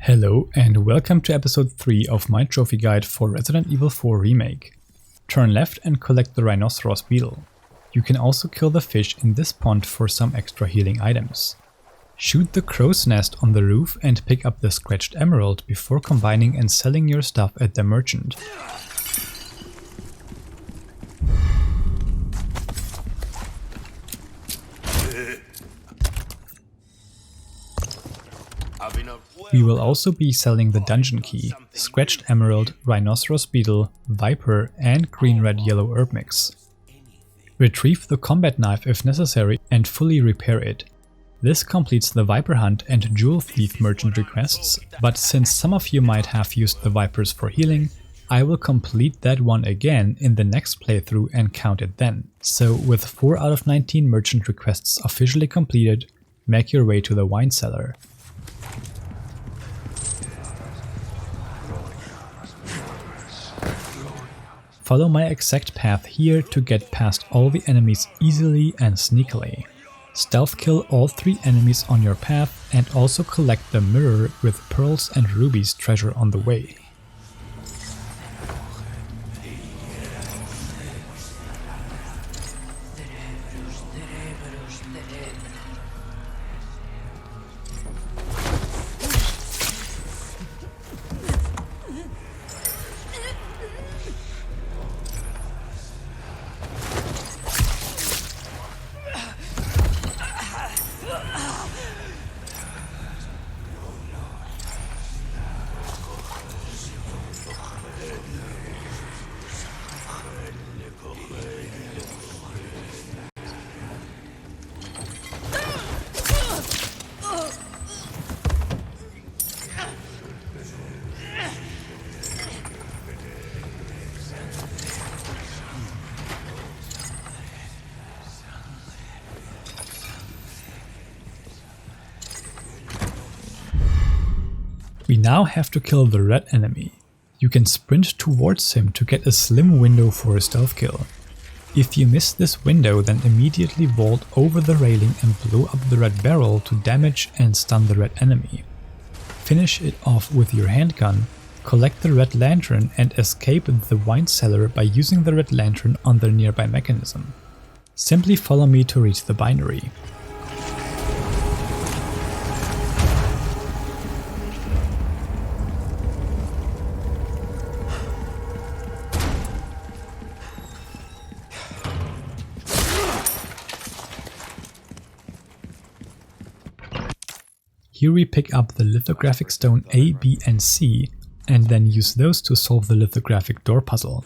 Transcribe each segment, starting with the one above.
Hello and welcome to episode 3 of my trophy guide for Resident Evil 4 Remake. Turn left and collect the rhinoceros beetle. You can also kill the fish in this pond for some extra healing items. Shoot the crow's nest on the roof and pick up the scratched emerald before combining and selling your stuff at the merchant. We will also be selling the dungeon key, scratched emerald, rhinoceros beetle, viper and green red yellow herb mix. Retrieve the combat knife if necessary and fully repair it. This completes the viper hunt and jewel thief merchant requests, but since some of you might have used the vipers for healing, I will complete that one again in the next playthrough and count it then. So with 4 out of 19 merchant requests officially completed, make your way to the wine cellar. Follow my exact path here to get past all the enemies easily and sneakily. Stealth kill all 3 enemies on your path and also collect the mirror with Pearls and Rubies treasure on the way. We now have to kill the red enemy. You can sprint towards him to get a slim window for a stealth kill. If you miss this window, then immediately vault over the railing and blow up the red barrel to damage and stun the red enemy. Finish it off with your handgun, collect the red lantern and escape the wine cellar by using the red lantern on the nearby mechanism. Simply follow me to reach the bindery. Here we pick up the lithographic stone A, B and C and then use those to solve the lithographic door puzzle.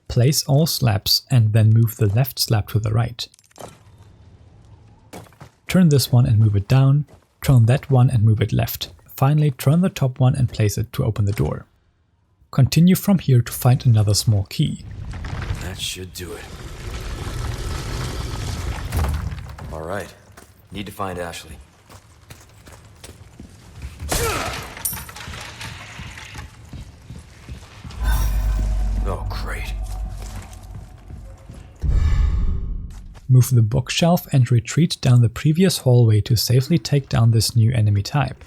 Place all slabs and then move the left slab to the right. Turn this one and move it down, turn that one and move it left. Finally turn the top one and place it to open the door. Continue from here to find another small key. That should do it. Alright, need to find Ashley. Oh, great. Move the bookshelf and retreat down the previous hallway to safely take down this new enemy type.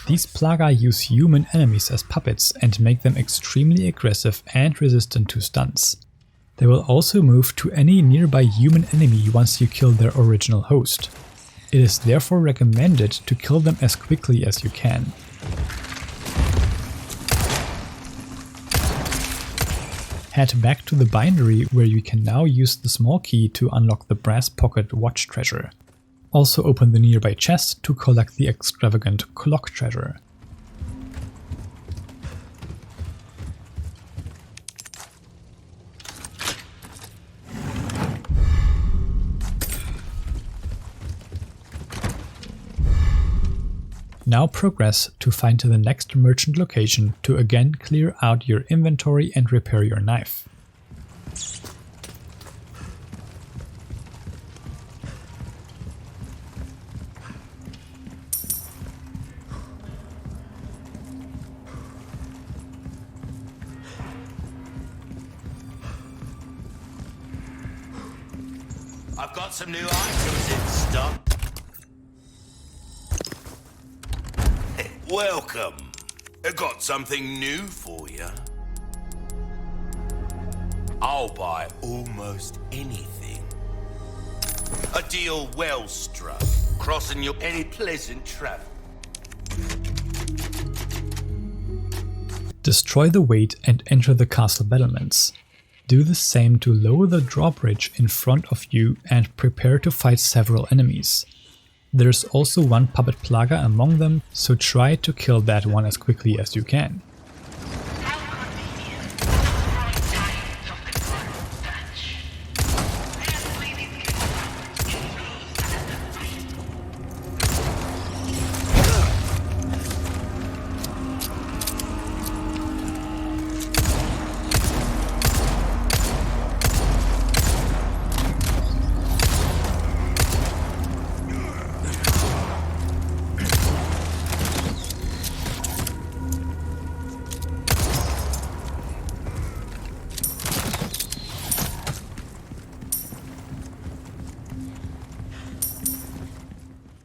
These plaga use human enemies as puppets and make them extremely aggressive and resistant to stunts. They will also move to any nearby human enemy once you kill their original host. It is therefore recommended to kill them as quickly as you can. Head back to the bindery where you can now use the small key to unlock the brass pocket watch treasure. Also open the nearby chest to collect the Extravagant Clock treasure. Now progress to find the next merchant location to again clear out your inventory and repair your knife. I've got some new items in stock. Welcome. I got something new for you. I'll buy almost anything. A deal well struck, crossing your any pleasant travel. Destroy the weight and enter the castle battlements. Do the same to lower the drawbridge in front of you and prepare to fight several enemies. There's also one puppet plaga among them, so try to kill that one as quickly as you can.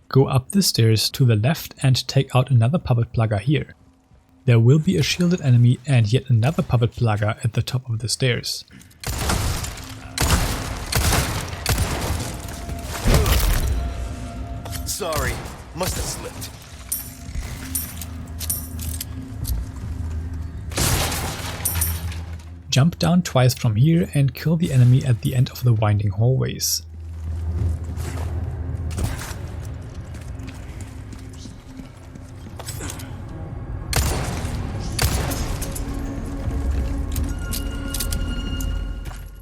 Go up the stairs to the left and take out another puppet plaga here. There will be a shielded enemy and yet another puppet plaga at the top of the stairs. Sorry, must have slipped. Jump down twice from here and kill the enemy at the end of the winding hallways.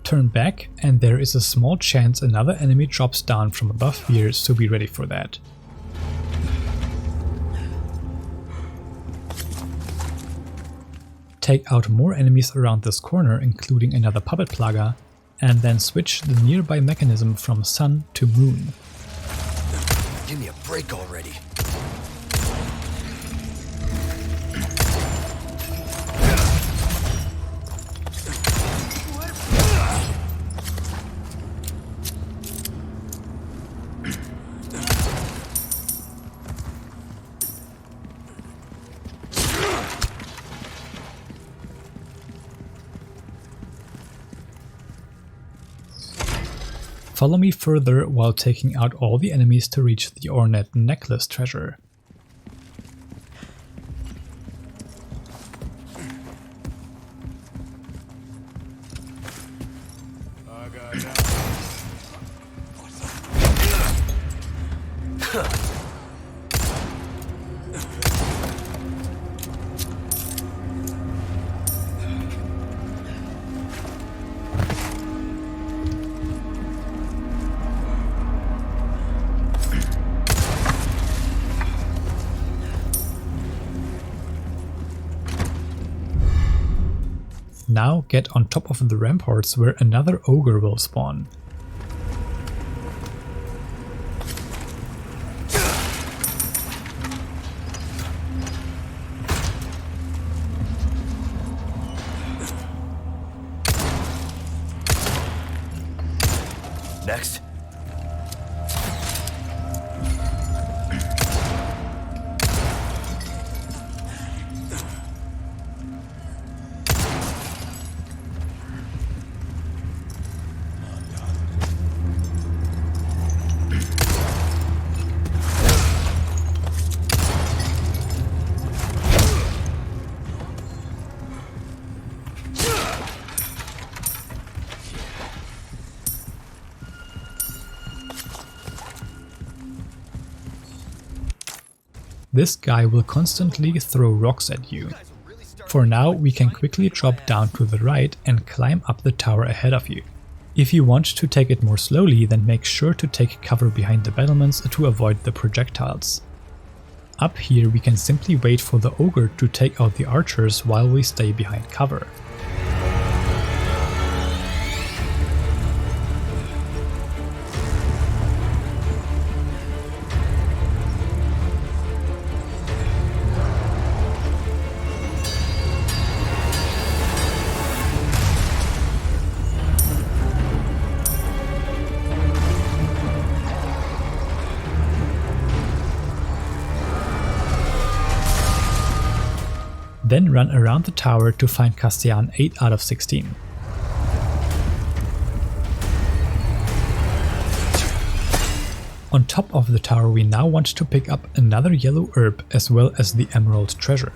Turn back and there is a small chance another enemy drops down from above here, so be ready for that. Take out more enemies around this corner, including another puppet plaga, and then switch the nearby mechanism from sun to moon. Give me a break already. Follow me further while taking out all the enemies to reach the Ornate Necklace treasure. Now get on top of the ramparts where another ogre will spawn. Next. This guy will constantly throw rocks at you. For now, we can quickly drop down to the right and climb up the tower ahead of you. If you want to take it more slowly, then make sure to take cover behind the battlements to avoid the projectiles. Up here we can simply wait for the ogre to take out the archers while we stay behind cover. Then run around the tower to find Castellan 8 out of 16. On top of the tower we now want to pick up another yellow herb as well as the emerald treasure.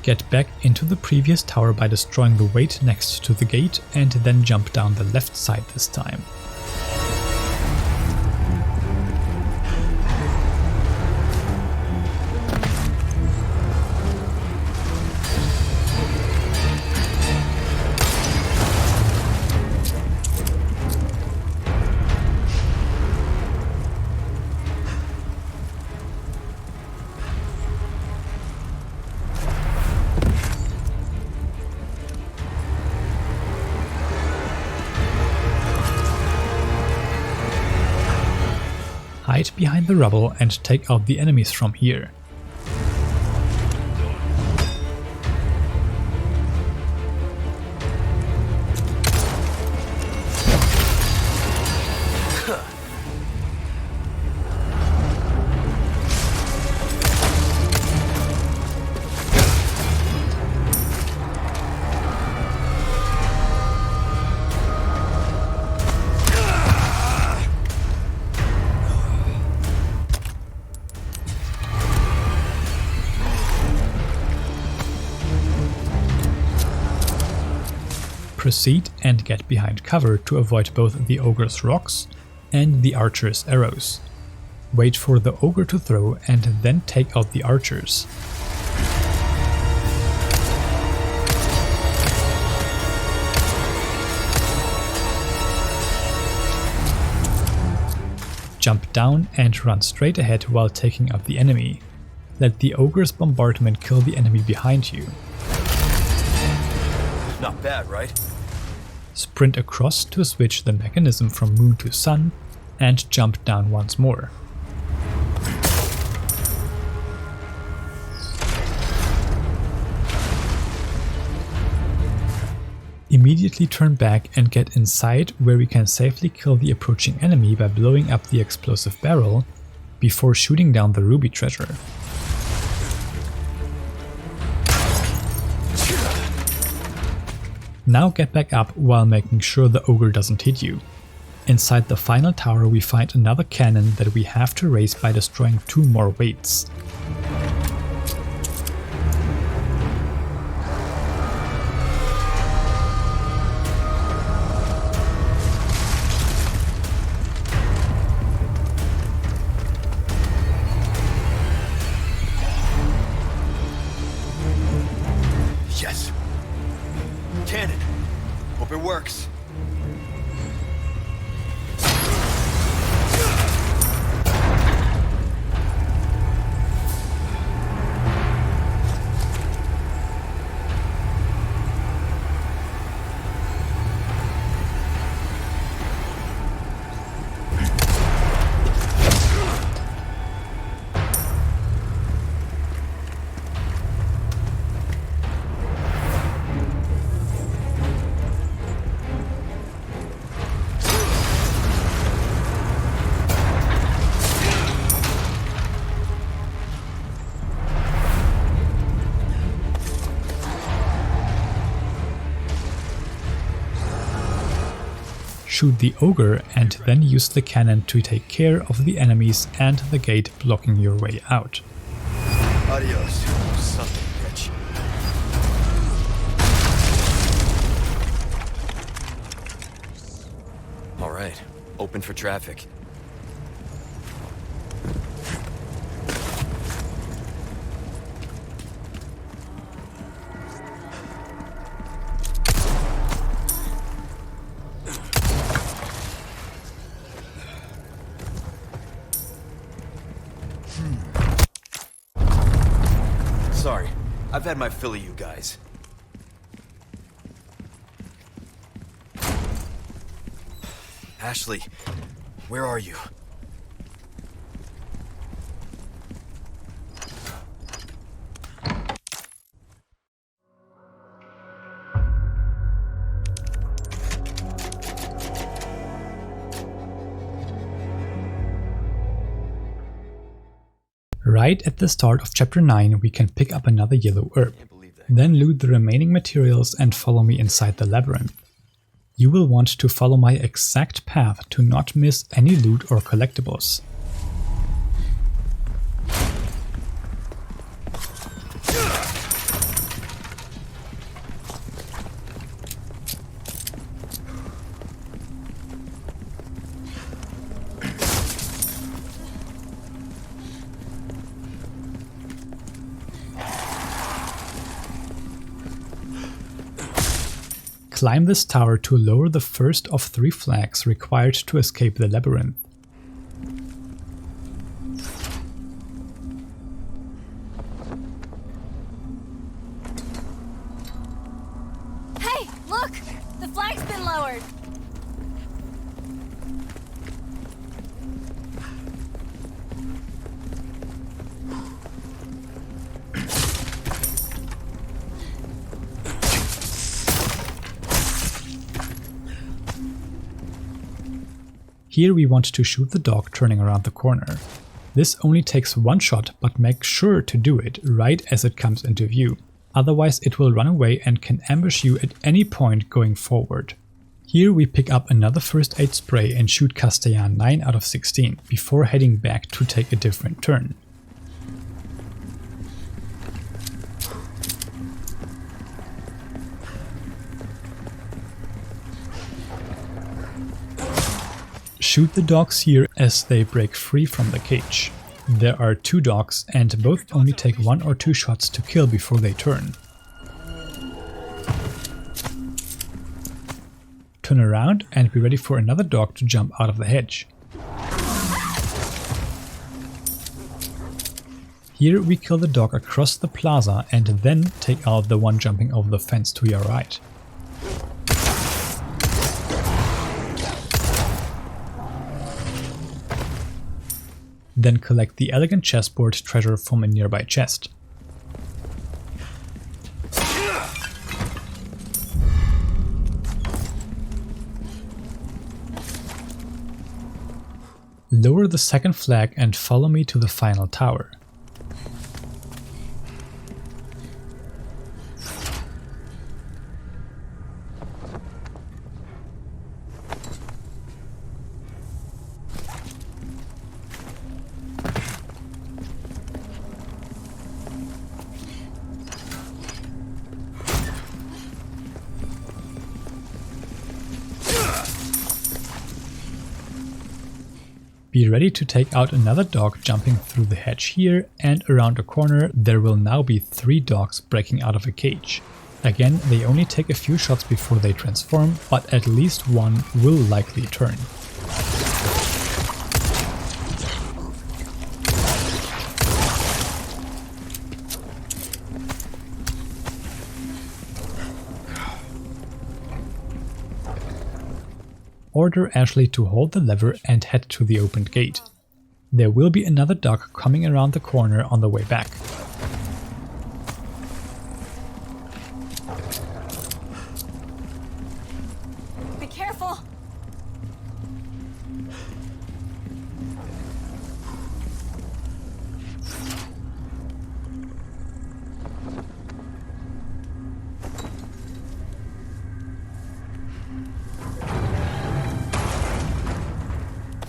Get back into the previous tower by destroying the weight next to the gate and then jump down the left side this time. Hide behind the rubble and take out the enemies from here. Proceed and get behind cover to avoid both the ogre's rocks and the archer's arrows. Wait for the ogre to throw and then take out the archers. Jump down and run straight ahead while taking out the enemy. Let the ogre's bombardment kill the enemy behind you. Not bad, right? Sprint across to switch the mechanism from moon to sun and jump down once more. Immediately turn back and get inside where we can safely kill the approaching enemy by blowing up the explosive barrel before shooting down the ruby treasure. Now get back up while making sure the ogre doesn't hit you. Inside the final tower we find another cannon that we have to raise by destroying 2 more weights. Yes! Cannon! Hope it works. Shoot the ogre and then use the cannon to take care of the enemies and the gate blocking your way out. Adios, something bitch. Alright, open for traffic. Sorry, I've had my fill of you guys. Ashley, where are you? Right at the start of chapter 9 we can pick up another yellow herb. Then loot the remaining materials and follow me inside the labyrinth. You will want to follow my exact path to not miss any loot or collectibles. Climb this tower to lower the first of 3 flags required to escape the labyrinth. Hey, look! The flag's been lowered! Here we want to shoot the dog turning around the corner. This only takes 1 shot, but make sure to do it right as it comes into view. Otherwise it will run away and can ambush you at any point going forward. Here we pick up another first aid spray and shoot Castellan 9 out of 16 before heading back to take a different turn. Shoot the dogs here as they break free from the cage. There are 2 dogs and both only take 1 or 2 shots to kill before they turn. Turn around and be ready for another dog to jump out of the hedge. Here we kill the dog across the plaza and then take out the one jumping over the fence to your right. Then collect the elegant chessboard treasure from a nearby chest. Lower the second flag and follow me to the final tower. Be ready to take out another dog jumping through the hedge here, and around a corner there will now be 3 dogs breaking out of a cage. Again, they only take a few shots before they transform, but at least one will likely turn. Order Ashley to hold the lever and head to the opened gate. There will be another dog coming around the corner on the way back. Be careful!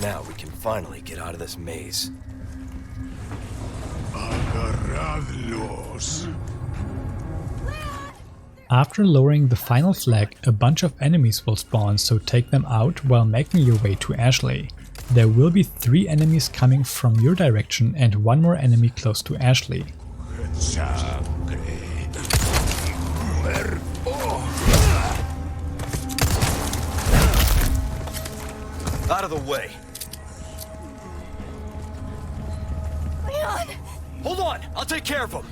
Now we can finally get out of this maze. After lowering the final flag, a bunch of enemies will spawn, so take them out while making your way to Ashley. There will be 3 enemies coming from your direction and 1 more enemy close to Ashley. Out of the way! Leon! Hold on! I'll take care of him!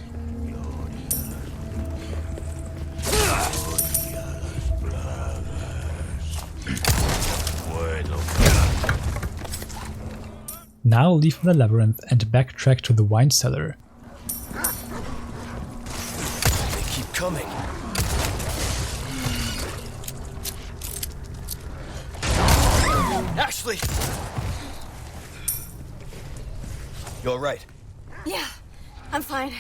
Now leave the labyrinth and backtrack to the wine cellar. They keep coming. Ashley! You alright? Yeah, I'm fine.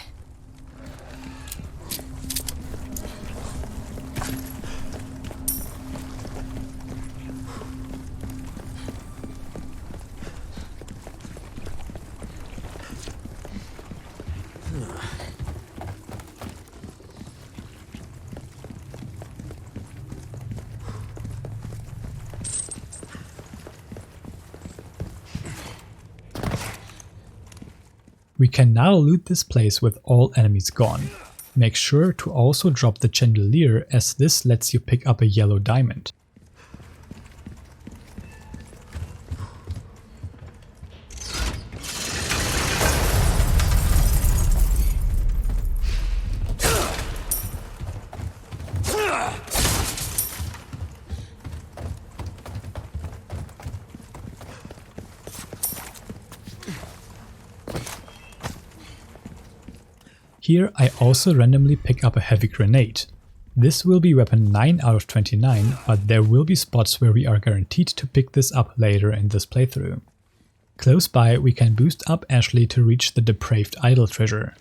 We can now loot this place with all enemies gone. Make sure to also drop the chandelier, as this lets you pick up a yellow diamond. Here I also randomly pick up a heavy grenade. This will be weapon 9 out of 29, but there will be spots where we are guaranteed to pick this up later in this playthrough. Close by we can boost up Ashley to reach the Depraved Idol treasure.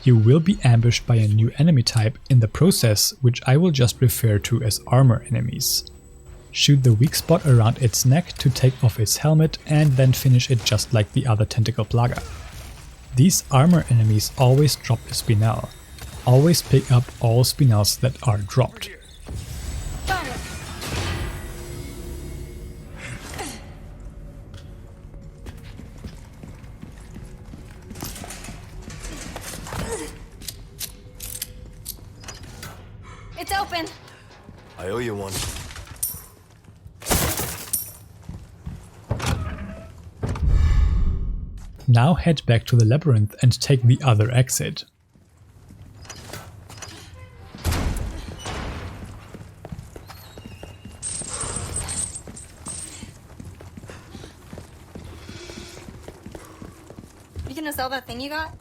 You will be ambushed by a new enemy type in the process, which I will just refer to as armor enemies. Shoot the weak spot around its neck to take off its helmet and then finish it just like the other tentacle plaga. These armor enemies always drop a spinel. Always pick up all spinels that are dropped. Got it. It's open. I owe you one. Now head back to the labyrinth and take the other exit. You gonna sell that thing you got?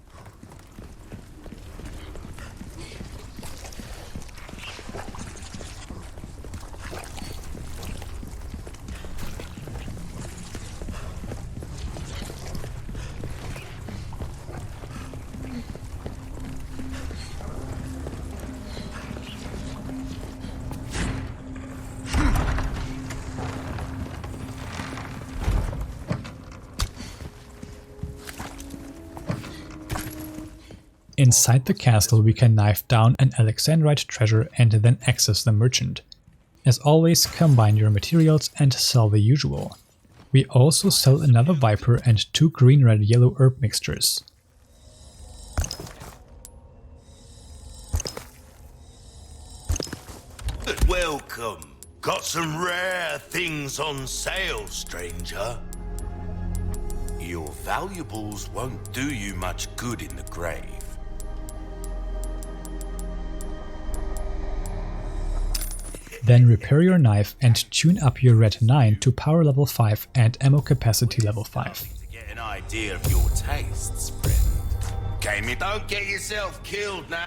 Inside the castle we can knife down an Alexandrite treasure and then access the merchant. As always, combine your materials and sell the usual. We also sell another viper and 2 green, red, yellow herb mixtures. Welcome. Got some rare things on sale, stranger. Your valuables won't do you much good in the grave. Then repair your knife and tune up your red 9 to power level 5 and ammo capacity level 5. To get an idea of your tastes, friend. Game it, don't get yourself killed now.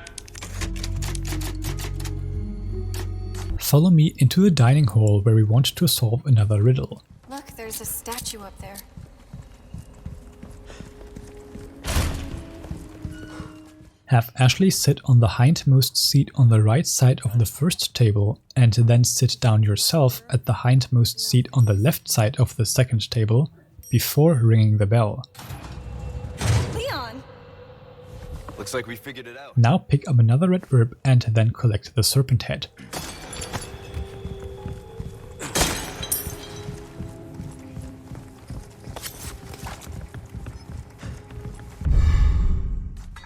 Follow me into the dining hall where we want to solve another riddle. Look, there's a statue up there. Have Ashley sit on the hindmost seat on the right side of the first table and then sit down yourself at the hindmost seat on the left side of the second table before ringing the bell. Leon! Looks like we figured it out. Now pick up another red herb and then collect the Serpent Head.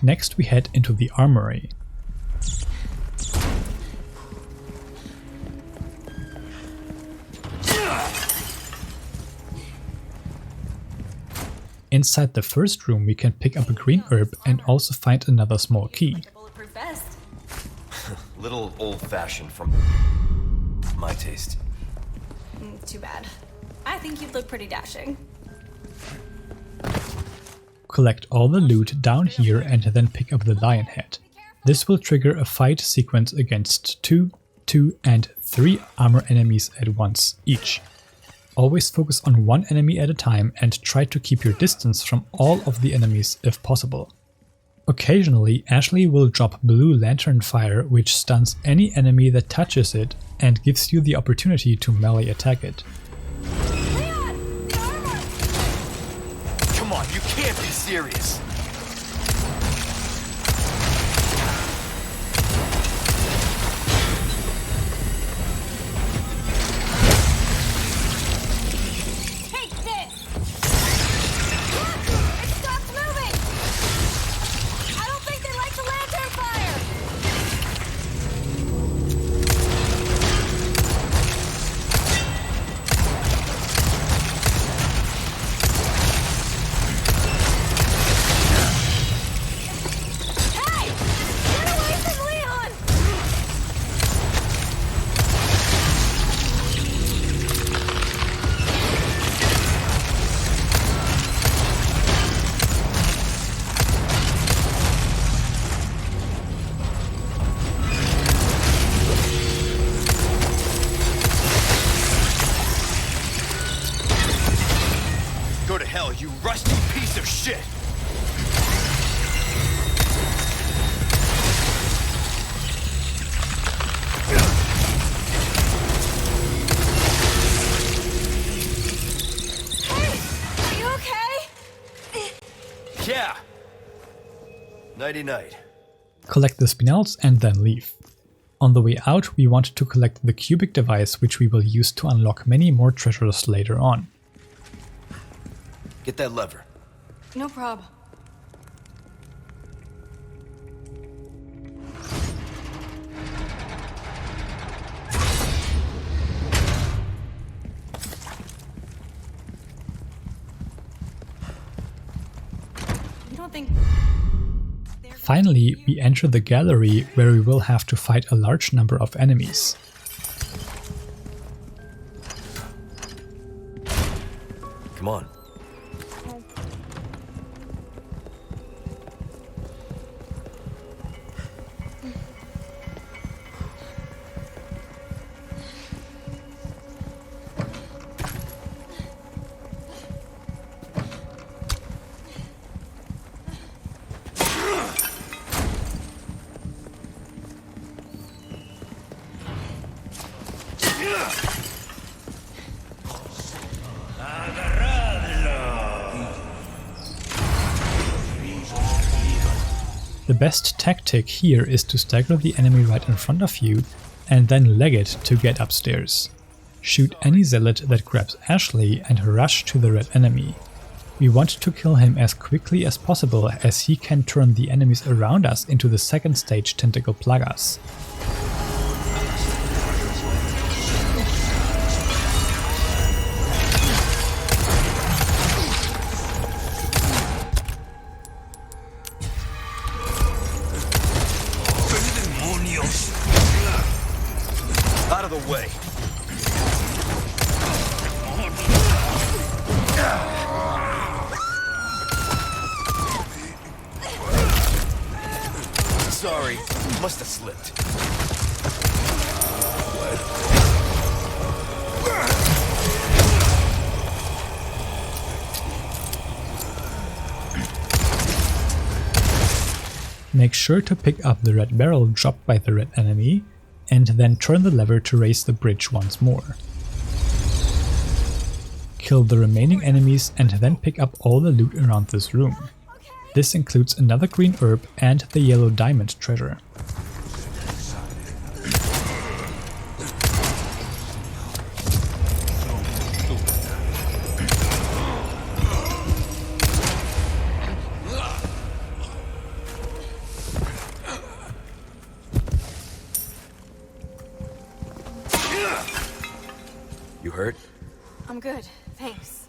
Next we head into the armory. Inside the first room we can pick up a green herb and also find another small key. Bulletproof vest. Little old-fashioned from my taste. Too bad. I think you'd look pretty dashing. Collect all the loot down here and then pick up the lion head. This will trigger a fight sequence against 2, 2 and 3 armor enemies at once each. Always focus on one enemy at a time and try to keep your distance from all of the enemies if possible. Occasionally, Ashley will drop blue lantern fire, which stuns any enemy that touches it and gives you the opportunity to melee attack it. Leon! The armor! Come on, you can't be serious. Take this! Look! It stopped moving! I don't think they like the lantern fire! Hey! Get away from Leon! Go to hell, you rusty piece of shit! Hey! Are you okay? Yeah! Nighty-night. Collect the spinels and then leave. On the way out, we want to collect the cubic device, which we will use to unlock many more treasures later on. Get that lever. No problem. You don't think... Finally, we enter the gallery, where we will have to fight a large number of enemies. Come on. The best tactic here is to stagger the enemy right in front of you and then leg it to get upstairs. Shoot any zealot that grabs Ashley and rush to the red enemy. We want to kill him as quickly as possible, as he can turn the enemies around us into the second stage tentacle plagas. Out of the way. Sorry, must have slipped. Make sure to pick up the red barrel dropped by the red enemy, and then turn the lever to raise the bridge once more. Kill the remaining enemies and then pick up all the loot around this room. This includes another green herb and the yellow diamond treasure. You hurt? I'm good, thanks.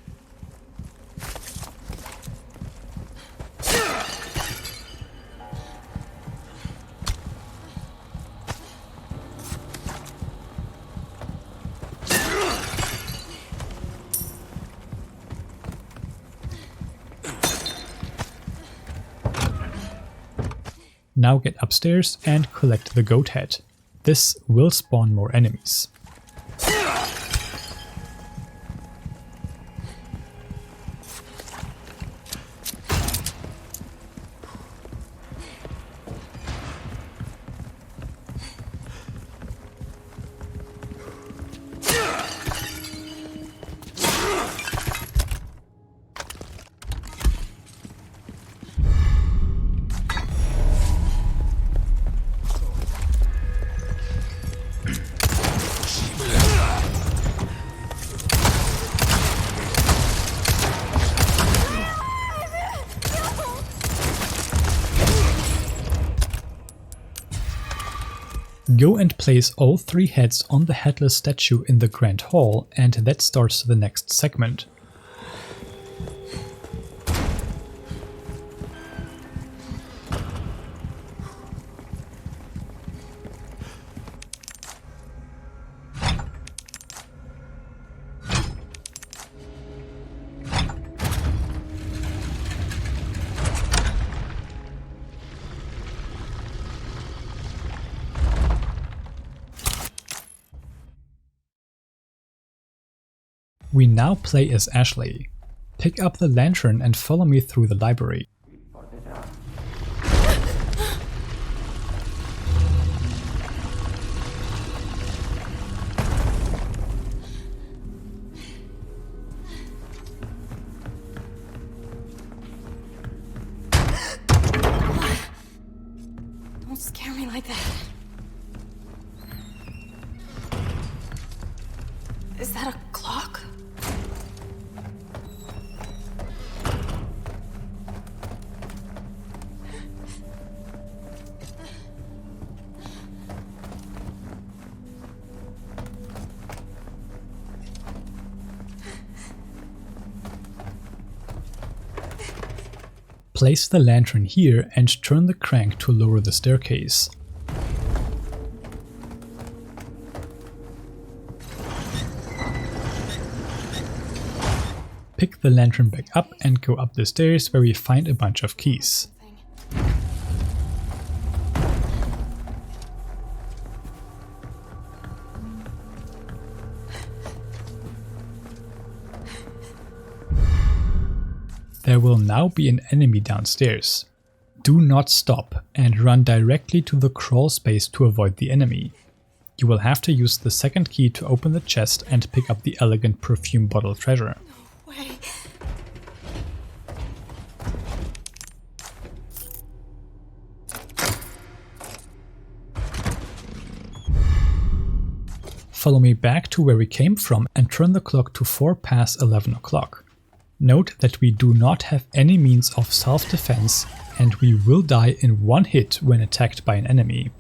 Now get upstairs and collect the goat head. This will spawn more enemies. Go and place all 3 heads on the headless statue in the Grand Hall, and that starts the next segment. We now play as Ashley. Pick up the lantern and follow me through the library. Don't scare me like that. Is that a clock? Place the lantern here and turn the crank to lower the staircase. Pick the lantern back up and go up the stairs where we find a bunch of keys. There will now be an enemy downstairs. Do not stop and run directly to the crawl space to avoid the enemy. You will have to use the second key to open the chest and pick up the elegant perfume bottle treasure. No way. Follow me back to where we came from and turn the clock to 4 past 11 o'clock. Note that we do not have any means of self-defense and we will die in one hit when attacked by an enemy.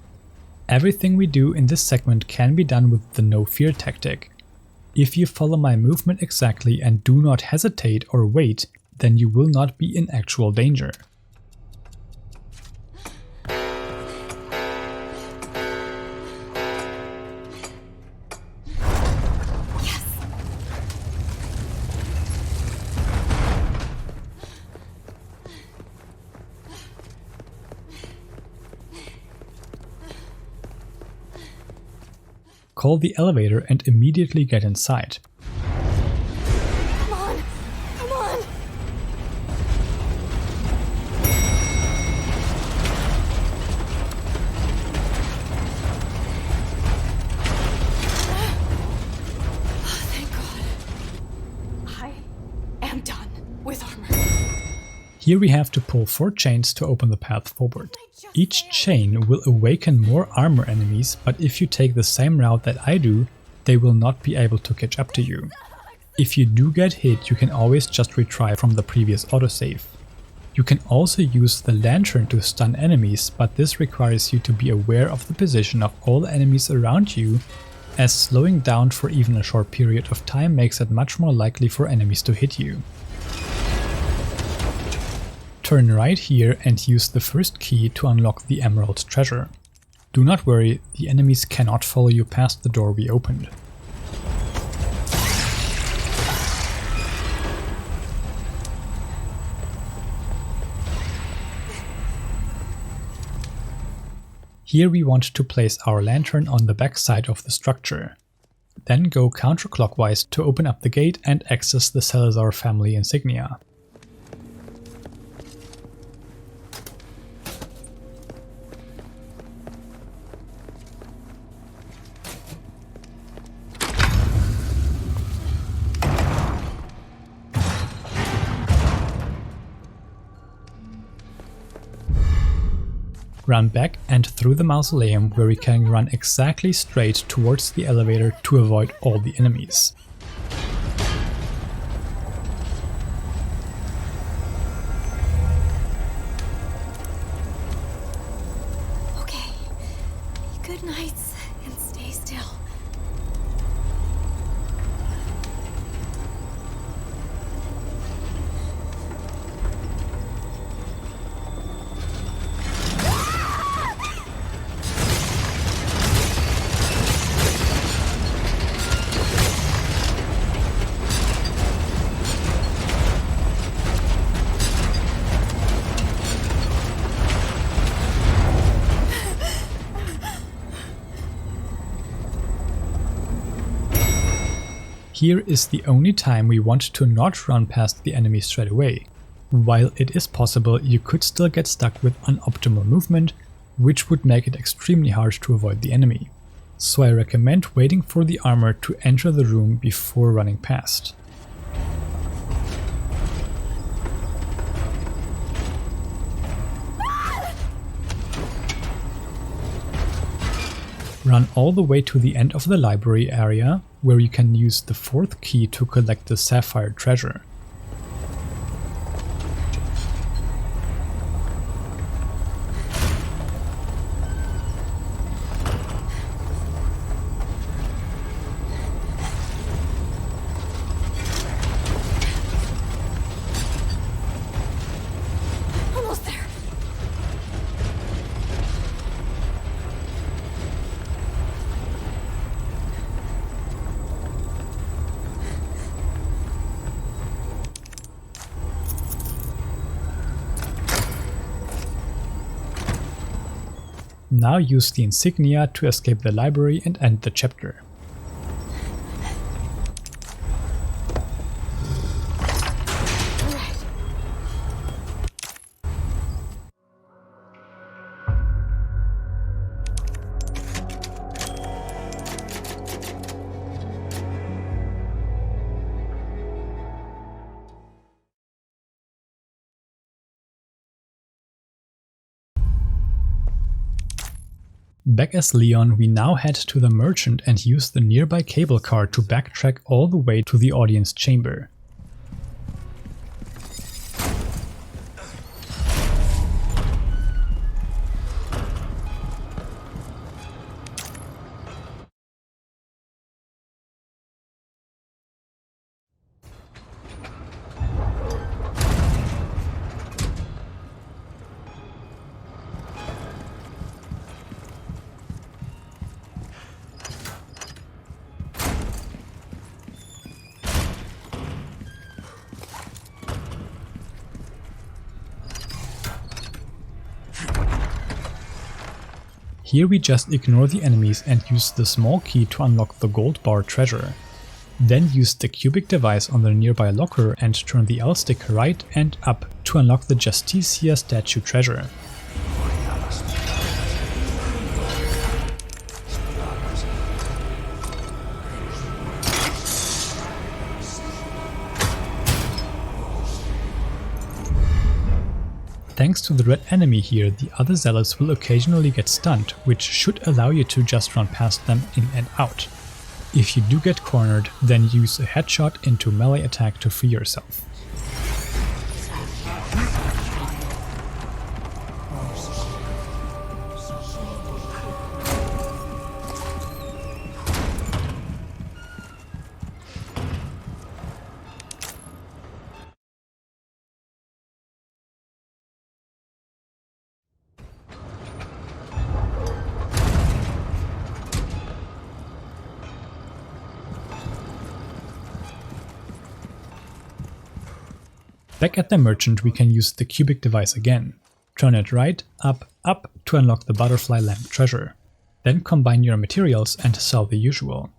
Everything we do in this segment can be done with the no fear tactic. If you follow my movement exactly and do not hesitate or wait, then you will not be in actual danger. Call the elevator and immediately get inside. Come on! Come on! Oh, thank God. I am done with armor. Here we have to pull 4 chains to open the path forward. Each chain will awaken more armor enemies, but if you take the same route that I do, they will not be able to catch up to you. If you do get hit, you can always just retry from the previous autosave. You can also use the lantern to stun enemies, but this requires you to be aware of the position of all the enemies around you, as slowing down for even a short period of time makes it much more likely for enemies to hit you. Turn right here and use the first key to unlock the emerald treasure. Do not worry, the enemies cannot follow you past the door we opened. Here we want to place our lantern on the back side of the structure. Then go counterclockwise to open up the gate and access the Salazar family insignia. Run back and through the mausoleum where we can run exactly straight towards the elevator to avoid all the enemies. Okay. Good night, Here is the only time we want to not run past the enemy straight away. While it is possible, you could still get stuck with unoptimal movement, which would make it extremely hard to avoid the enemy. So I recommend waiting for the armor to enter the room before running past. Run all the way to the end of the library area, where you can use the 4th key to collect the Sapphire treasure. Almost there. Now use the Insignia to escape the library and end the chapter. Back as Leon, we now head to the merchant and use the nearby cable car to backtrack all the way to the audience chamber. Here we just ignore the enemies and use the small key to unlock the gold bar treasure. Then use the cubic device on the nearby locker and turn the L stick right and up to unlock the Justicia Statue treasure. Thanks to the red enemy here, the other zealots will occasionally get stunned, which should allow you to just run past them in and out. If you do get cornered, then use a headshot into melee attack to free yourself. Back at the merchant, we can use the cubic device again. Turn it right, up, up to unlock the butterfly lamp treasure. Then combine your materials and sell the usual.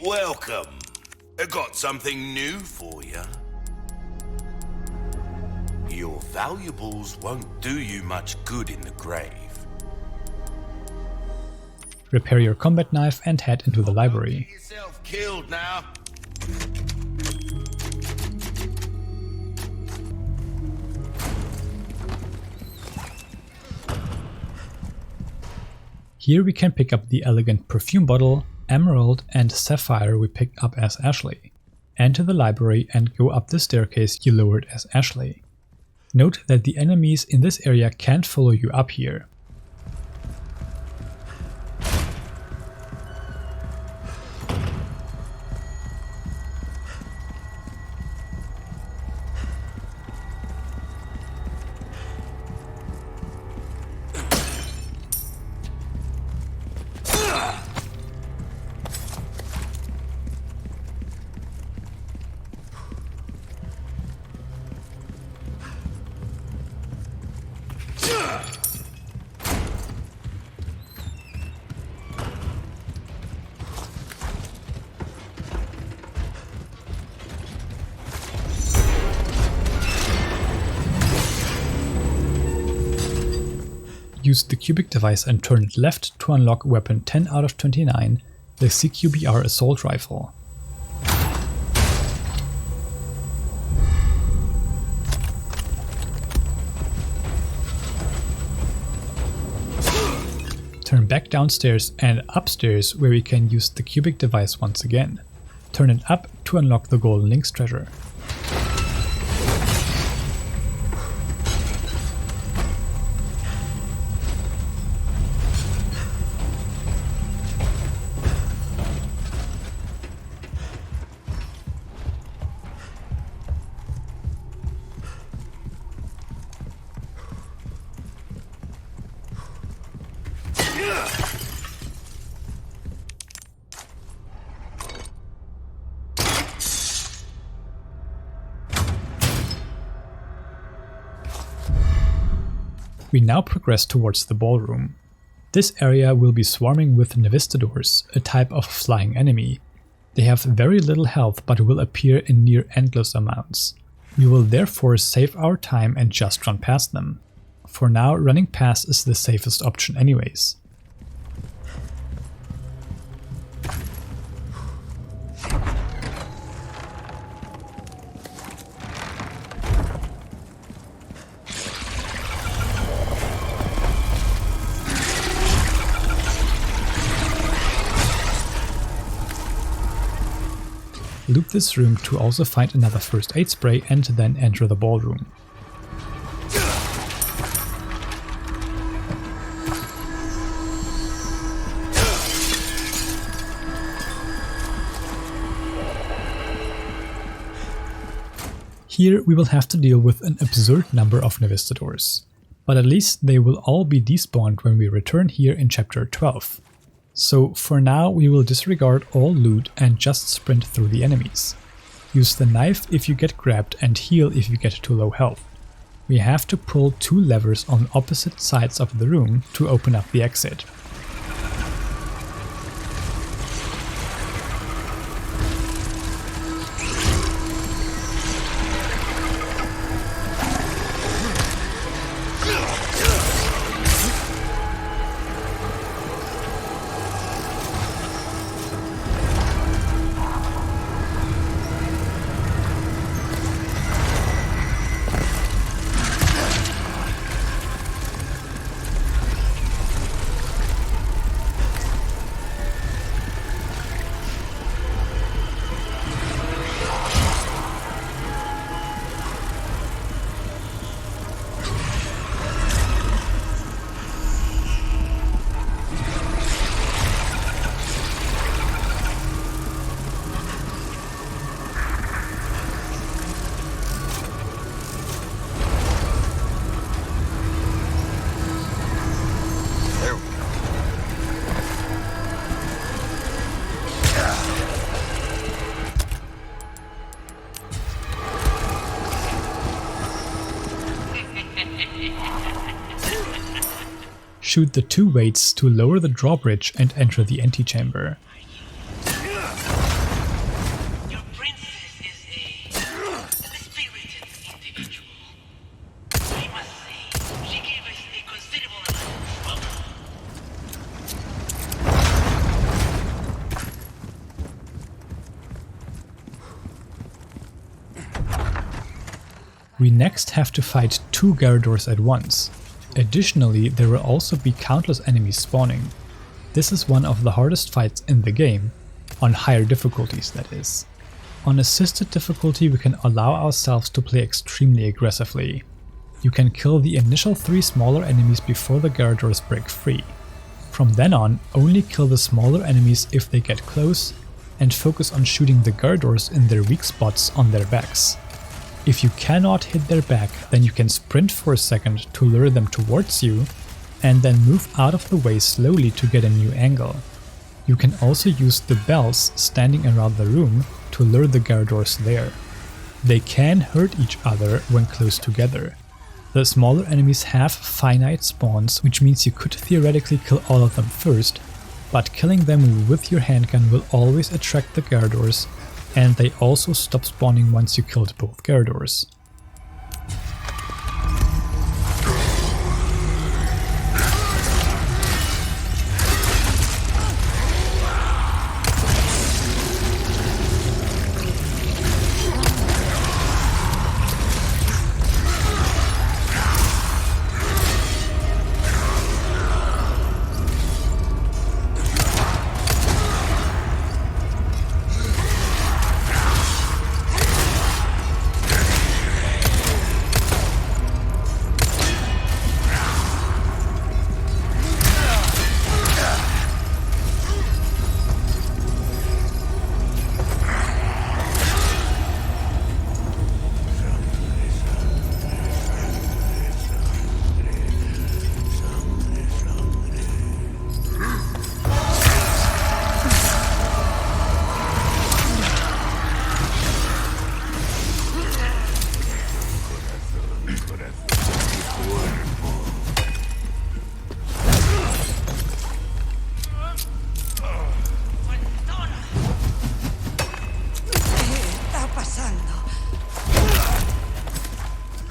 Welcome. I got something new for you. Your valuables won't do you much good in the grave. Repair your combat knife and head into the library. Get yourself killed now. Here we can pick up the elegant perfume bottle, emerald and sapphire we picked up as Ashley. Enter the library and go up the staircase you lowered as Ashley. Note that the enemies in this area can't follow you up here. use the cubic device and turn it left to unlock weapon 10 out of 29, the CQBR Assault Rifle. Turn back downstairs and upstairs where we can use the cubic device once again. Turn it up to unlock the golden Lynx treasure. We now progress towards the ballroom. This area will be swarming with Nevistadors, a type of flying enemy. They have very little health but will appear in near endless amounts. We will therefore save our time and just run past them. For now, running past is the safest option anyways. Loop this room to also find another first aid spray and then enter the ballroom. Here we will have to deal with an absurd number of Nevistadors, but at least they will all be despawned when we return here in chapter 12. So for now we will disregard all loot and just sprint through the enemies. Use the knife if you get grabbed and heal if you get to low health. We have to pull 2 levers on opposite sides of the room to open up the exit. Shoot the 2 weights to lower the drawbridge and enter the antechamber. Your princess is a spirited individual. I must say, she gave us a considerable amount of trouble. We next have to fight 2 Garradors at once. Additionally, there will also be countless enemies spawning. This is one of the hardest fights in the game, on higher difficulties that is. On assisted difficulty we can allow ourselves to play extremely aggressively. You can kill the initial 3 smaller enemies before the Garradors break free. From then on, only kill the smaller enemies if they get close, and focus on shooting the Garradors in their weak spots on their backs. If you cannot hit their back, then you can sprint for a second to lure them towards you, and then move out of the way slowly to get a new angle. You can also use the bells standing around the room to lure the Garradors there. They can hurt each other when close together. The smaller enemies have finite spawns, which means you could theoretically kill all of them first, but killing them with your handgun will always attract the Garradors, and they also stop spawning once you killed both Garradors.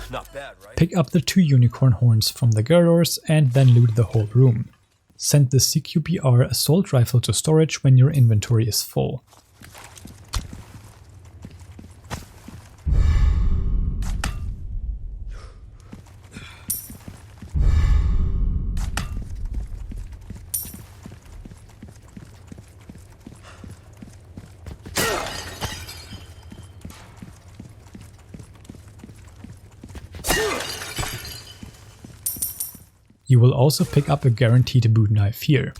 Not bad, right? Pick up the 2 unicorn horns from the girdors and then loot the whole room. Send the CQBR Assault Rifle to storage when your inventory is full. You will also pick up a guaranteed boot knife here.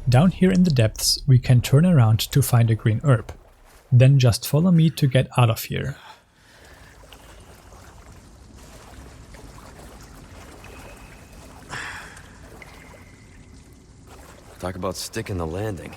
Down here in the depths, we can turn around to find a green herb. Then just follow me to get out of here. Talk about sticking the landing.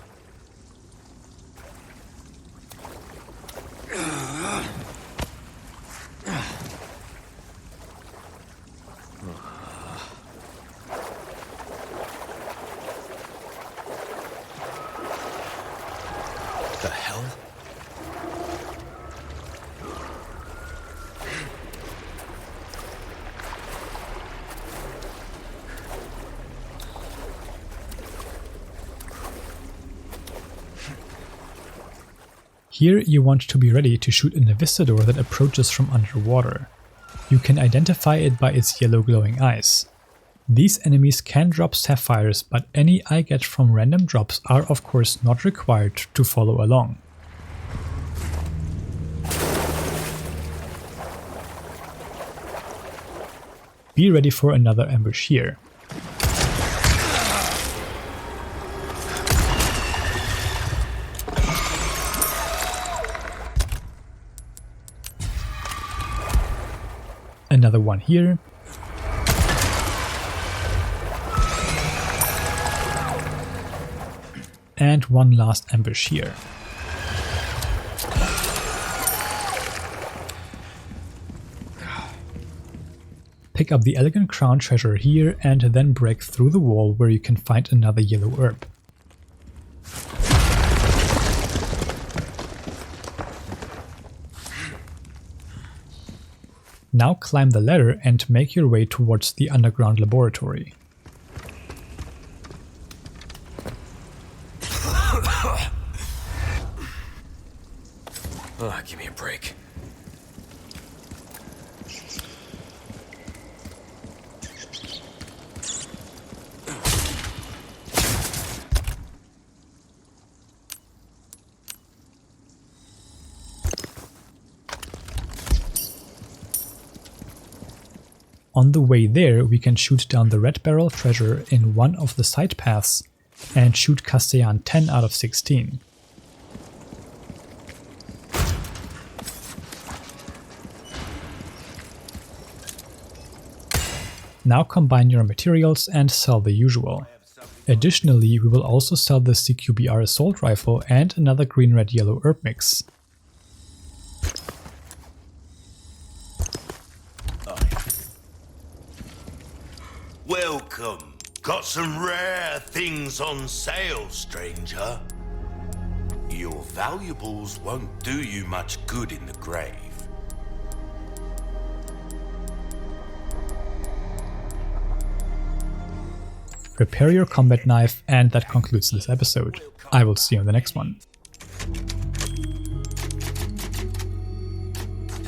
The hell? Here you want to be ready to shoot an avistador that approaches from underwater. You can identify it by its yellow glowing eyes. These enemies can drop sapphires, but any I get from random drops are of course not required to follow along. Be ready for another ambush here. Another one here. And one last ambush here. Pick up the elegant crown treasure here and then break through the wall where you can find another yellow herb. Now climb the ladder and make your way towards the underground laboratory. Give me a break. On the way there, we can shoot down the red barrel treasure in one of the side paths and shoot Castellan 10 out of 16. Now combine your materials and sell the usual. Additionally, we will also sell the CQBR Assault Rifle and another green-red-yellow herb mix. Welcome. Got some rare things on sale, stranger. Your valuables won't do you much good in the grave. Prepare your combat knife, and that concludes this episode. I will see you in the next one.